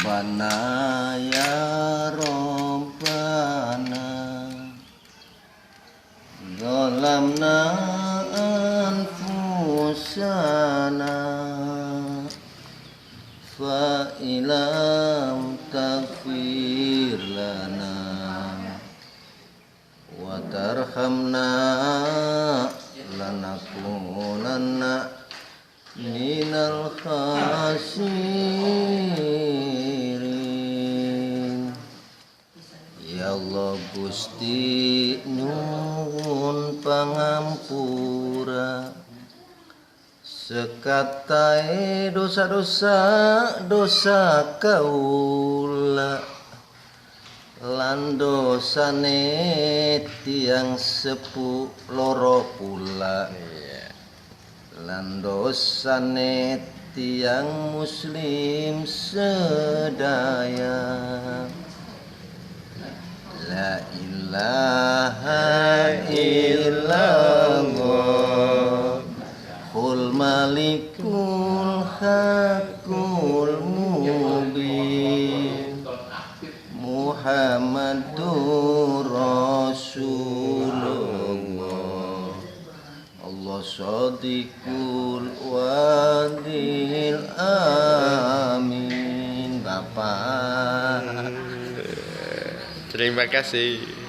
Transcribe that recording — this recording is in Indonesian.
Rabbana ya Rabbana zalamna anfusana fa ilam taghfir lana wa tarhamna lanakunanna minal khasirin. Ya Allah Gusti nyuwun pangampura sekatae dosa kaula lan dosane tiang sepuh loro pula lan dosane tiang muslim sedaya. La ilaha illallah Qul malikul hakul mubin Muhammadur Rasulullah Allah sadiqul wadil amin. Bapak Terima kasih.